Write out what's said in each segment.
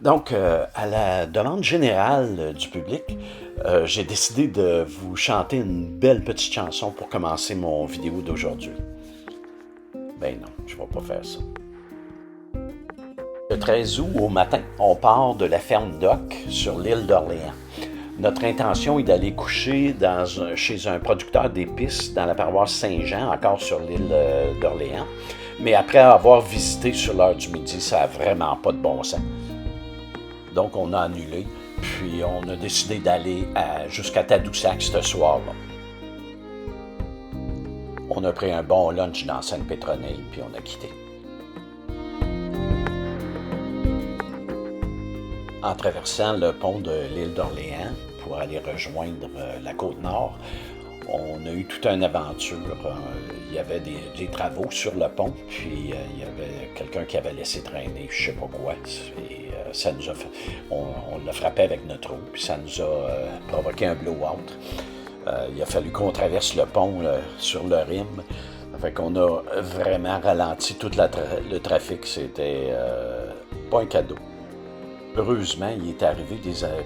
Donc, à la demande générale du public, j'ai décidé de vous chanter une belle petite chanson pour commencer mon vidéo d'aujourd'hui. Ben non, je ne vais pas faire ça. Le 13 août au matin, on part de la ferme Doc sur l'île d'Orléans. Notre intention est d'aller coucher chez un producteur d'épices dans la paroisse Saint-Jean, encore sur l'île d'Orléans. Mais après avoir visité sur l'heure du midi, ça n'a vraiment pas de bon sens. Donc, on a annulé, puis on a décidé d'aller jusqu'à Tadoussac ce soir-là. On a pris un bon lunch dans Sainte-Pétronille, puis on a quitté. En traversant le pont de l'île d'Orléans pour aller rejoindre la Côte-Nord, on a eu toute une aventure. Il y avait des travaux sur le pont, puis il y avait quelqu'un qui avait laissé traîner, je ne sais pas quoi. Et ça nous a fait, on l'a frappé avec notre eau, puis ça nous a provoqué un blowout. Il a fallu qu'on traverse le pont sur le Rhin. Fait qu'on a vraiment ralenti tout le trafic. C'était pas un cadeau. Heureusement, il est arrivé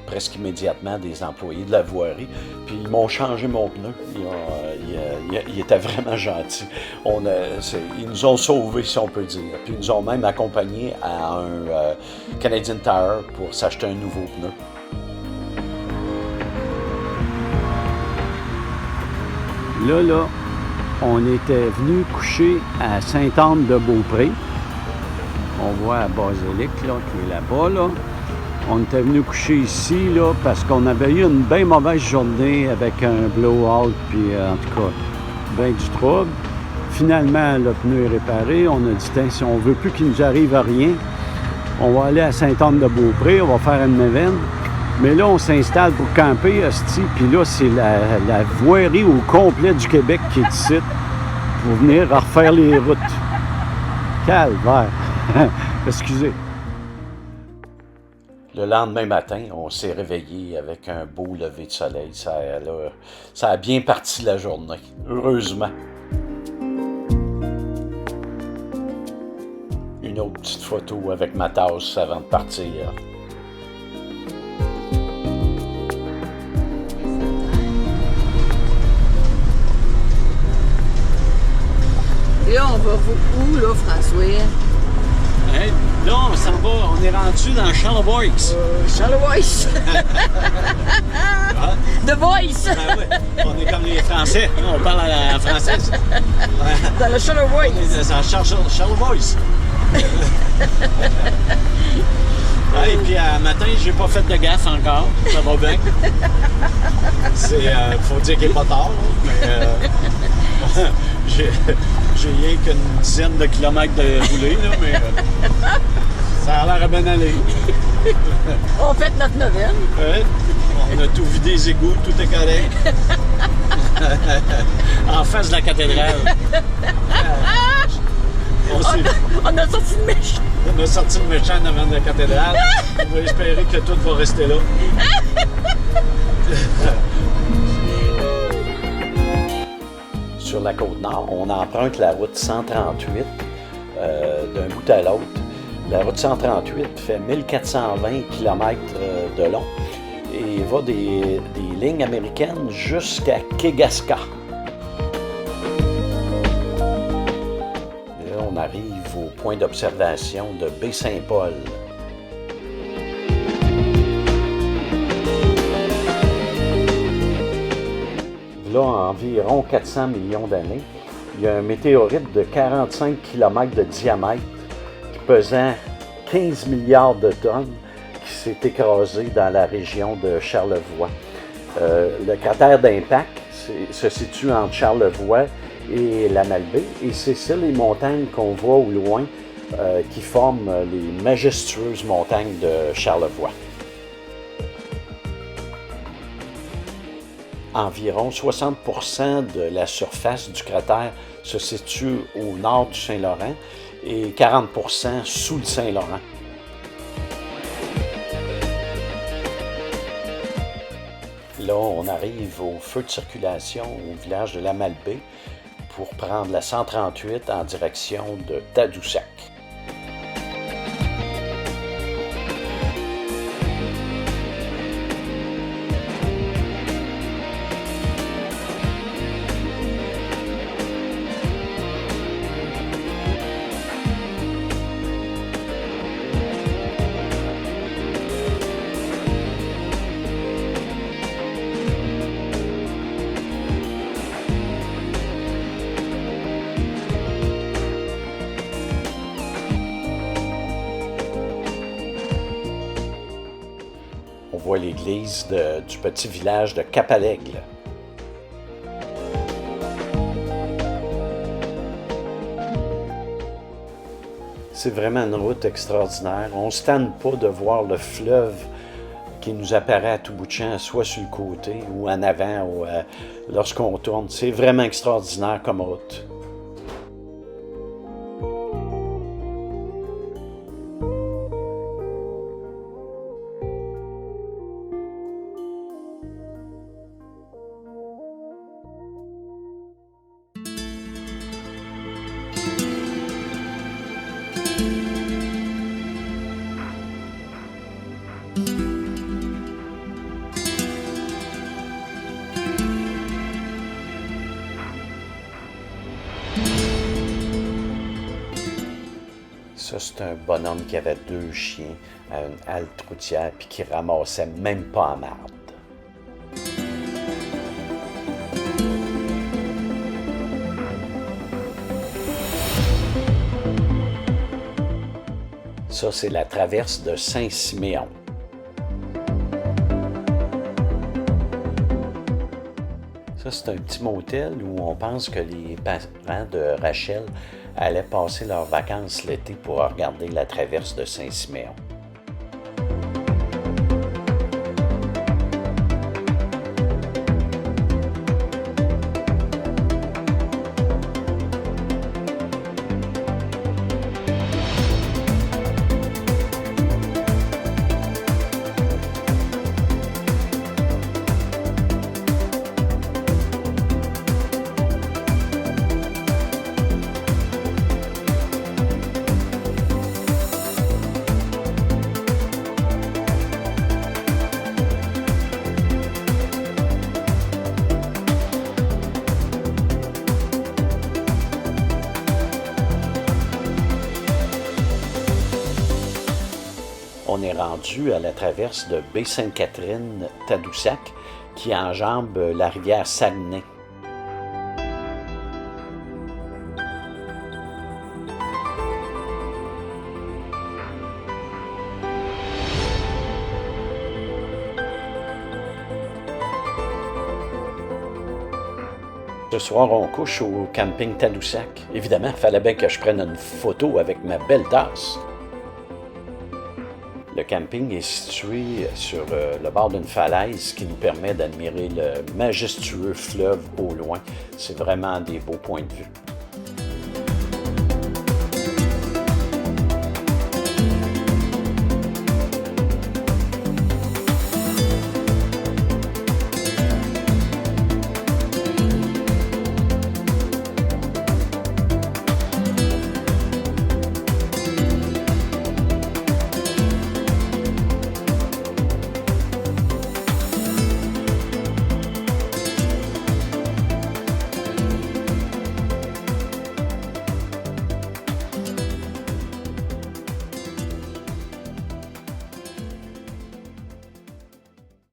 presque immédiatement des employés de la voirie, puis ils m'ont changé mon pneu. Ils étaient vraiment gentils. Ils nous ont sauvés, si on peut dire. Puis ils nous ont même accompagnés à un Canadian Tire pour s'acheter un nouveau pneu. Là, on était venu coucher à Sainte-Anne-de-Beaupré. On voit la basilique là, qui est là-bas, là. On était venu coucher ici, là, parce qu'on avait eu une bien mauvaise journée avec un blowout, puis en tout cas, bien du trouble. Finalement, le pneu est réparé. On a dit, si on ne veut plus qu'il nous arrive à rien, on va aller à Sainte-Anne-de-Beaupré, on va faire une événement. Mais là, on s'installe pour camper, hostie, puis là, c'est la voirie au complet du Québec qui est ici pour venir refaire les routes. Calvaire! Excusez. Le lendemain matin, on s'est réveillé avec un beau lever de soleil. Ça a bien parti la journée, heureusement. Une autre petite photo avec ma tasse avant de partir. Et là, on va où, là, François? Hey, là, on s'en va, on est rendu dans Charlevoix. Charlevoix! The Voice! Ah ouais, on est comme les Français, on parle à la française. Dans le Charlevoix! C'est en Charlevoix. Et puis, matin, j'ai pas fait de gaffe encore, ça va bien. Faut dire qu'il n'est pas tard, mais j'ai rien qu'une dizaine de kilomètres de rouler, là, mais ça a l'air à bien aller. On fait notre neuvaine. Ouais, on a tout vidé les égouts, tout est correct. En face de la cathédrale. On a sorti le méchant. On a sorti le méchant devant la cathédrale. On va espérer que tout va rester là. Sur la Côte-Nord, on emprunte la route 138 d'un bout à l'autre. La route 138 fait 1420 km de long et va des lignes américaines jusqu'à Kegaska. Et là, on arrive au point d'observation de Baie-Saint-Paul. Là, environ 400 millions d'années, il y a un météorite de 45 km de diamètre pesant 15 milliards de tonnes qui s'est écrasé dans la région de Charlevoix. Le cratère d'impact se situe entre Charlevoix et la Malbaie et c'est ça les montagnes qu'on voit au loin qui forment les majestueuses montagnes de Charlevoix. Environ 60% de la surface du cratère se situe au nord du Saint-Laurent et 40% sous le Saint-Laurent. Là, on arrive au feu de circulation au village de la Malbaie pour prendre la 138 en direction de Tadoussac. voit l'église du petit village de Cap-à-l'Aigle. C'est vraiment une route extraordinaire. On ne se tanne pas de voir le fleuve qui nous apparaît à tout bout de champ, soit sur le côté ou en avant, ou lorsqu'on tourne. C'est vraiment extraordinaire comme route. Ça, c'est un bonhomme qui avait 2 chiens à une halte routière puis qui ramassait même pas en marde. Ça, c'est la traverse de Saint-Siméon. Ça, c'est un petit motel où on pense que les parents de Rachel allaient passer leurs vacances l'été pour regarder la traverse de Saint-Siméon. On est rendu à la traverse de Baie-Sainte-Catherine-Tadoussac qui enjambe la rivière Saguenay. Ce soir, on couche au camping Tadoussac. Évidemment, il fallait bien que je prenne une photo avec ma belle tasse. Le camping est situé sur le bord d'une falaise qui nous permet d'admirer le majestueux fleuve au loin. C'est vraiment des beaux points de vue.